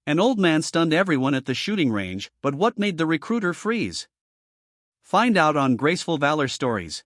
An old man stunned everyone at the shooting range, but what made the recruiter freeze? Find out on Graceful Valor Stories.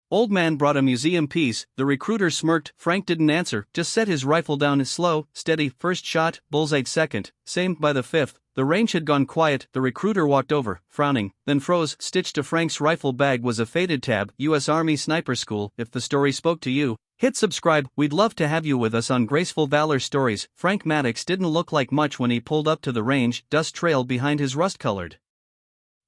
Old man brought a museum piece, the recruiter smirked, Frank didn't answer, just set his rifle down slow, steady, first shot, bullseye second, same by the fifth, the range had gone quiet, the recruiter walked over, frowning, then froze, stitched to Frank's rifle bag was a faded tab, U.S. Army Sniper School, if the story spoke to you, hit subscribe, we'd love to have you with us on Graceful Valor Stories. Frank Maddox didn't look like much when he pulled up to the range, dust trailed behind his rust-colored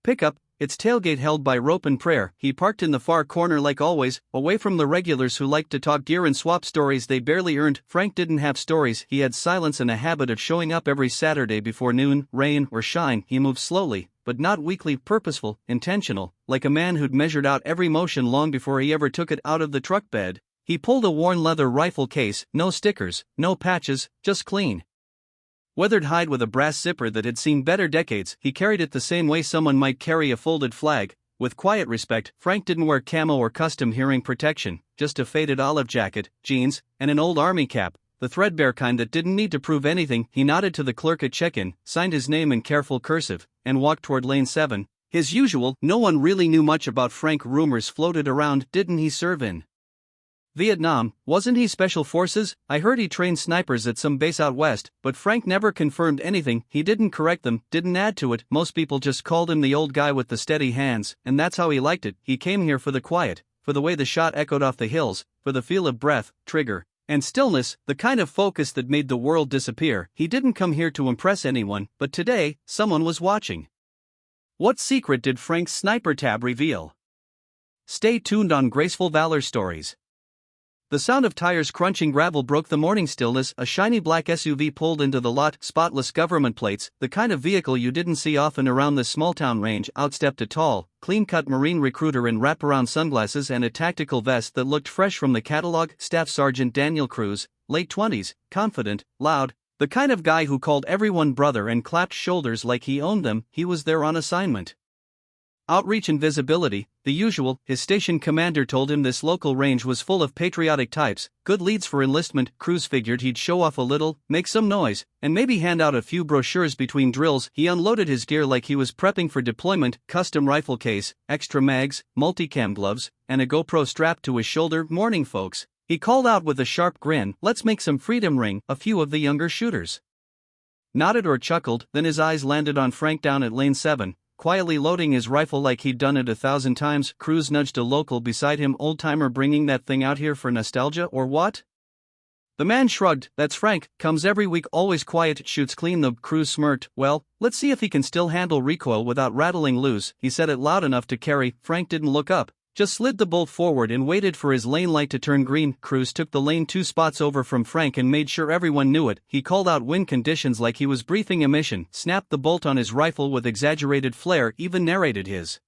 pickup, its tailgate held by rope and prayer. He parked in the far corner like always, away from the regulars who liked to talk gear and swap stories they barely earned. Frank didn't have stories, he had silence and a habit of showing up every Saturday before noon, rain or shine. He moved slowly, but not weakly, purposeful, intentional, like a man who'd measured out every motion long before he ever took it out of the truck bed. He pulled a worn leather rifle case, no stickers, no patches, just clean weathered hide with a brass zipper that had seen better decades. He carried it the same way someone might carry a folded flag, with quiet respect. Frank didn't wear camo or custom hearing protection, just a faded olive jacket, jeans, and an old army cap, the threadbare kind that didn't need to prove anything. He nodded to the clerk at check-in, signed his name in careful cursive, and walked toward lane 7. His usual, no one really knew much about Frank rumors floated around. Didn't he serve in Vietnam? Wasn't he Special Forces? I heard he trained snipers at some base out west, but Frank never confirmed anything. He didn't correct them, didn't add to it. Most people just called him the old guy with the steady hands, and that's how he liked it. He came here for the quiet, for the way the shot echoed off the hills, for the feel of breath, trigger, and stillness, the kind of focus that made the world disappear. He didn't come here to impress anyone, but today, someone was watching. What secret did Frank's sniper tab reveal? Stay tuned on Graceful Valor Stories. The sound of tires crunching gravel broke the morning stillness. A shiny black SUV pulled into the lot, spotless government plates, the kind of vehicle you didn't see often around this small-town range. Outstepped a tall, clean-cut Marine recruiter in wraparound sunglasses and a tactical vest that looked fresh from the catalog. Staff Sergeant Daniel Cruz, late 20s, confident, loud, the kind of guy who called everyone brother and clapped shoulders like he owned them. He was there on assignment. Outreach and visibility, the usual. His station commander told him this local range was full of patriotic types, good leads for enlistment. Cruz figured he'd show off a little, make some noise, and maybe hand out a few brochures between drills. He unloaded his gear like he was prepping for deployment, custom rifle case, extra mags, multicam gloves, and a GoPro strapped to his shoulder. Morning, folks, he called out with a sharp grin, let's make some freedom ring. A few of the younger shooters nodded or chuckled, then his eyes landed on Frank down at lane 7. Quietly loading his rifle like he'd done it 1,000 times. Cruz nudged a local beside him. Old-timer bringing that thing out here for nostalgia or what? The man shrugged, that's Frank, comes every week, always quiet, shoots clean. The Cruz smirked, well, let's see if he can still handle recoil without rattling loose. He said it loud enough to carry. Frank didn't look up, just slid the bolt forward and waited for his lane light to turn green. Cruz took the lane 2 spots over from Frank and made sure everyone knew it. He called out wind conditions like he was briefing a mission, snapped the bolt on his rifle with exaggerated flair, even narrated his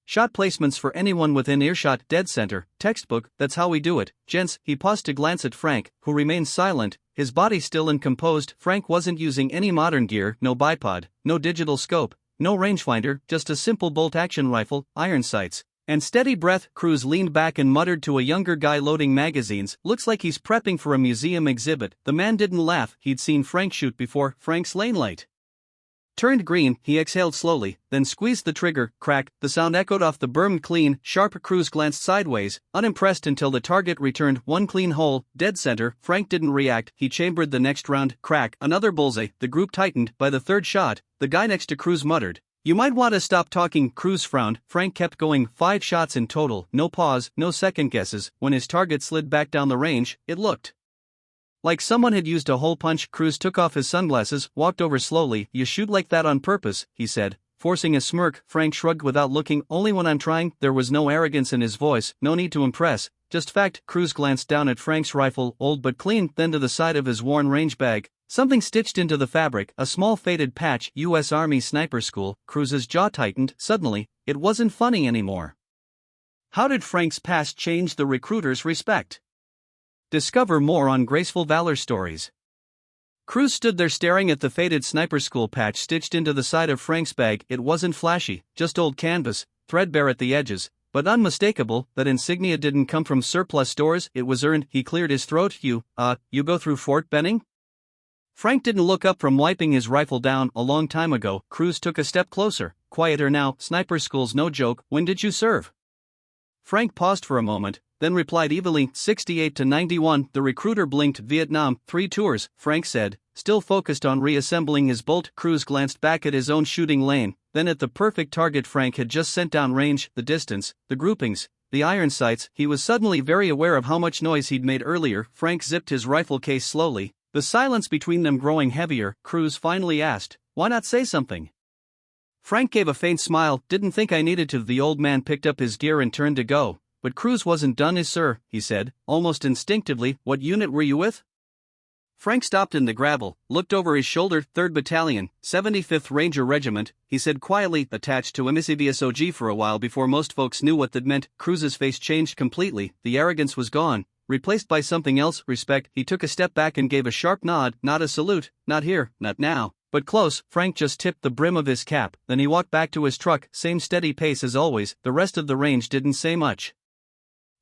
shot placements for anyone within earshot. Dead center, textbook, that's how we do it, gents. He paused to glance at Frank, who remained silent, his body still and composed. Frank wasn't using any modern gear, no bipod, no digital scope, no rangefinder, just a simple bolt-action rifle, iron sights, and steady breath. Cruz leaned back and muttered to a younger guy loading magazines, looks like he's prepping for a museum exhibit. The man didn't laugh, he'd seen Frank shoot before. Frank's lane light turned green, he exhaled slowly, then squeezed the trigger. Crack, the sound echoed off the berm. Clean, sharp. Cruz glanced sideways, unimpressed until the target returned. One clean hole, dead center. Frank didn't react, he chambered the next round. Crack, another bullseye. The group tightened. By the third shot, the guy next to Cruz muttered, you might want to stop talking. Cruz frowned. Frank kept going. 5 shots in total, no pause, no second guesses. When his target slid back down the range, it looked like someone had used a hole punch. Cruz took off his sunglasses, walked over slowly. You shoot like that on purpose, he said, forcing a smirk. Frank shrugged without looking. Only when I'm trying. There was no arrogance in his voice, no need to impress, just fact. Cruz glanced down at Frank's rifle, old but clean, then to the side of his worn range bag. Something stitched into the fabric, a small faded patch, U.S. Army Sniper School. Cruz's jaw tightened. Suddenly, it wasn't funny anymore. How did Frank's past change the recruiter's respect? Discover more on Graceful Valor Stories. Cruz stood there staring at the faded Sniper School patch stitched into the side of Frank's bag. It wasn't flashy, just old canvas, threadbare at the edges, but unmistakable. That insignia didn't come from surplus stores, it was earned. He cleared his throat. You go through Fort Benning? Frank didn't look up from wiping his rifle down a long time ago. Cruz took a step closer. Quieter now, sniper school's no joke. When did you serve? Frank paused for a moment, then replied evenly, 68 to 91. The recruiter blinked. Vietnam, 3 tours, Frank said, still focused on reassembling his bolt. Cruz glanced back at his own shooting lane, then at the perfect target Frank had just sent down range, the distance, the groupings, the iron sights. He was suddenly very aware of how much noise he'd made earlier. Frank zipped his rifle case slowly, the silence between them growing heavier. Cruz finally asked, why not say something? Frank gave a faint smile. Didn't think I needed to. The old man picked up his gear and turned to go. But Cruz wasn't done. Sir, he said, almost instinctively. What unit were you with? Frank stopped in the gravel, looked over his shoulder. 3rd Battalion, 75th Ranger Regiment, he said quietly. Attached to MSCVSOG for a while before most folks knew what that meant. Cruz's face changed completely. The arrogance was gone, replaced by something else, respect. He took a step back and gave a sharp nod. Not a salute, not here, not now, but close. Frank just tipped the brim of his cap, then he walked back to his truck, same steady pace as always. The rest of the range didn't say much.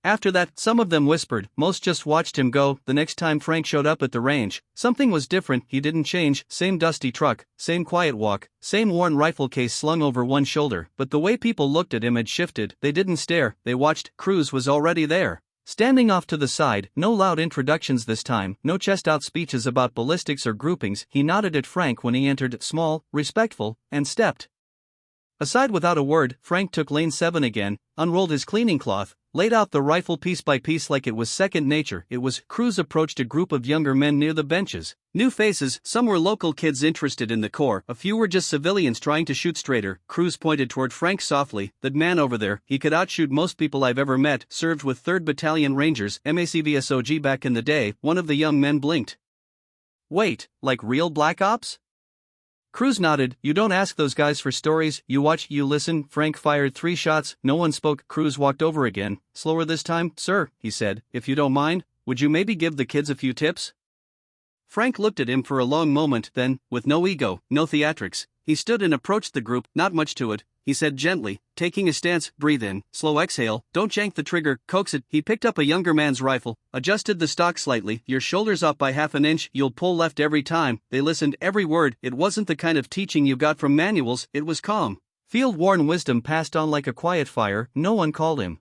After that, some of them whispered, most just watched him go. The next time Frank showed up at the range, something was different. He didn't change, same dusty truck, same quiet walk, same worn rifle case slung over one shoulder, but the way people looked at him had shifted. They didn't stare, they watched. Cruz was already there, standing off to the side. No loud introductions this time, no chest-out speeches about ballistics or groupings. He nodded at Frank when he entered, small, respectful, and stepped aside without a word. Frank took lane 7 again, unrolled his cleaning cloth, laid out the rifle piece by piece like it was second nature. Cruz approached a group of younger men near the benches. New faces, some were local kids interested in the Corps, a few were just civilians trying to shoot straighter. Cruz pointed toward Frank softly, that man over there, he could outshoot most people I've ever met. Served with 3rd Battalion Rangers, MACVSOG back in the day. One of the young men blinked. Wait, like real Black Ops? Cruz nodded. You don't ask those guys for stories, you watch, you listen. Frank fired 3 shots, no one spoke. Cruz walked over again, slower this time. Sir, he said, if you don't mind, would you maybe give the kids a few tips? Frank looked at him for a long moment, then, with no ego, no theatrics, he stood and approached the group. Not much to it, he said gently, taking a stance. Breathe in, slow exhale, don't jank the trigger, coax it. He picked up a younger man's rifle, adjusted the stock slightly. Your shoulders up by half an inch, you'll pull left every time. They listened, every word. It wasn't the kind of teaching you got from manuals, it was calm, field-worn wisdom passed on like a quiet fire. No one called him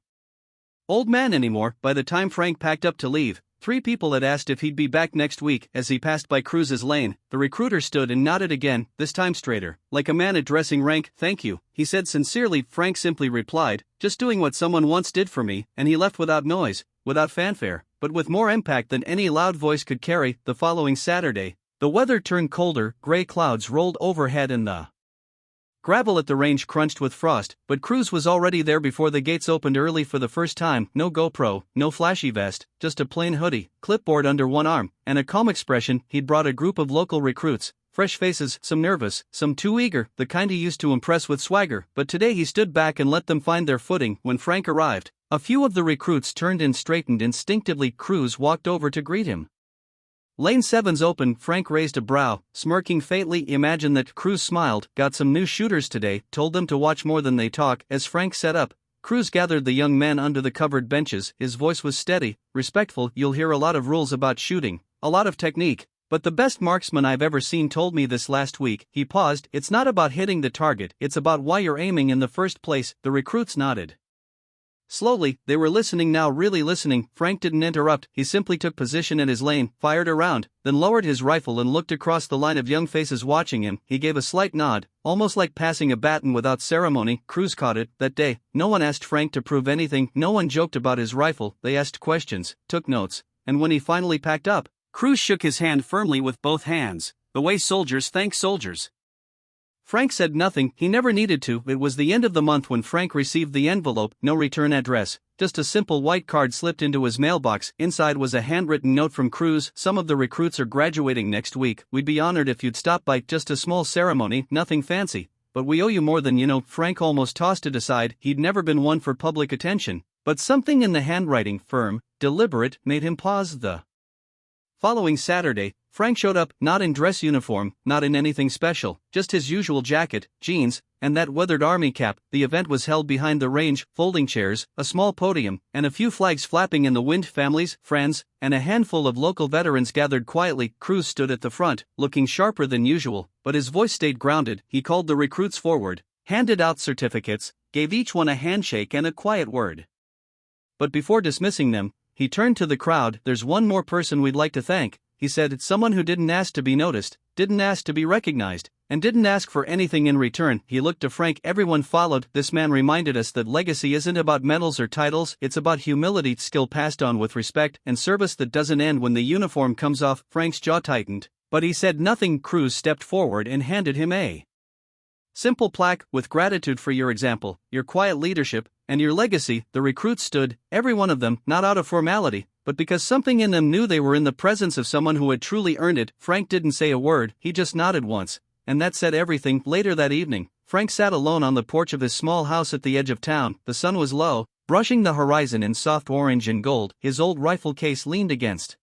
old man anymore. By the time Frank packed up to leave, 3 people had asked if he'd be back next week. As he passed by Cruz's lane, the recruiter stood and nodded again, this time straighter, like a man addressing rank. Thank you, he said sincerely. Frank simply replied, just doing what someone once did for me, and he left without noise, without fanfare, but with more impact than any loud voice could carry. The following Saturday, the weather turned colder, gray clouds rolled overhead and the gravel at the range crunched with frost, but Cruz was already there before the gates opened early for the first time. No GoPro, no flashy vest, just a plain hoodie, clipboard under one arm, and a calm expression. He'd brought a group of local recruits, fresh faces, some nervous, some too eager, the kind he used to impress with swagger, but today he stood back and let them find their footing. When Frank arrived, a few of the recruits turned and straightened instinctively. Cruz walked over to greet him. Lane 7's open. Frank raised a brow, smirking faintly. Imagine that. Cruz smiled. Got some new shooters today, told them to watch more than they talk. As Frank set up, Cruz gathered the young men under the covered benches. His voice was steady, respectful. You'll hear a lot of rules about shooting, a lot of technique, but the best marksman I've ever seen told me this last week. He paused. It's not about hitting the target, it's about why you're aiming in the first place. The recruits nodded. Slowly, they were listening now, really listening. Frank didn't interrupt, he simply took position in his lane, fired a round, then lowered his rifle and looked across the line of young faces watching him. He gave a slight nod, almost like passing a baton without ceremony. Cruz caught it. That day, no one asked Frank to prove anything, no one joked about his rifle, they asked questions, took notes, and when he finally packed up, Cruz shook his hand firmly with both hands, the way soldiers thank soldiers. Frank said nothing, he never needed to. It was the end of the month when Frank received the envelope, no return address, just a simple white card slipped into his mailbox. Inside was a handwritten note from Cruz. Some of the recruits are graduating next week, we'd be honored if you'd stop by. Just a small ceremony, nothing fancy, but we owe you more than you know. Frank almost tossed it aside, he'd never been one for public attention, but something in the handwriting, firm, deliberate, made him pause. The following Saturday, Frank showed up, not in dress uniform, not in anything special, just his usual jacket, jeans, and that weathered army cap. The event was held behind the range, folding chairs, a small podium, and a few flags flapping in the wind. Families, friends, and a handful of local veterans gathered quietly. Cruz stood at the front, looking sharper than usual, but his voice stayed grounded. He called the recruits forward, handed out certificates, gave each one a handshake and a quiet word. But before dismissing them, he turned to the crowd. "There's one more person we'd like to thank," he said. "Someone who didn't ask to be noticed, didn't ask to be recognized, and didn't ask for anything in return." He looked to Frank. Everyone followed. "This man reminded us that legacy isn't about medals or titles, it's about humility, skill passed on with respect, and service that doesn't end when the uniform comes off." Frank's jaw tightened, but he said nothing. Cruz stepped forward and handed him a simple plaque, "With gratitude for your example, your quiet leadership, and your legacy." The recruits stood, every one of them, not out of formality, but because something in them knew they were in the presence of someone who had truly earned it. Frank didn't say a word, he just nodded once, and that said everything. Later that evening, Frank sat alone on the porch of his small house at the edge of town. The sun was low, brushing the horizon in soft orange and gold. His old rifle case leaned against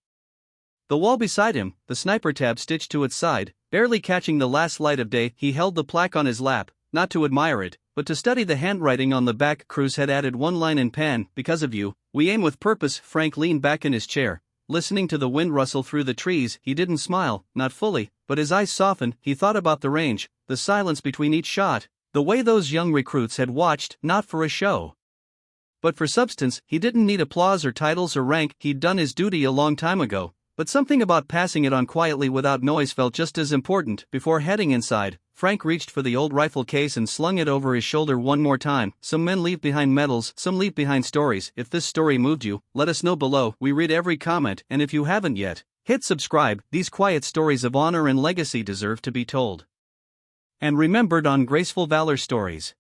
the wall beside him, the sniper tab stitched to its side, barely catching the last light of day. He held the plaque on his lap, not to admire it, but to study the handwriting on the back. Cruz had added one line in pen, "Because of you, we aim with purpose." Frank leaned back in his chair, listening to the wind rustle through the trees. He didn't smile, not fully, but his eyes softened. He thought about the range, the silence between each shot, the way those young recruits had watched, not for a show, but for substance. He didn't need applause or titles or rank, he'd done his duty a long time ago. But something about passing it on quietly without noise felt just as important. Before heading inside, Frank reached for the old rifle case and slung it over his shoulder one more time. Some men leave behind medals, some leave behind stories. If this story moved you, let us know below. We read every comment, and if you haven't yet, hit subscribe. These quiet stories of honor and legacy deserve to be told and remembered on Graceful Valor Stories.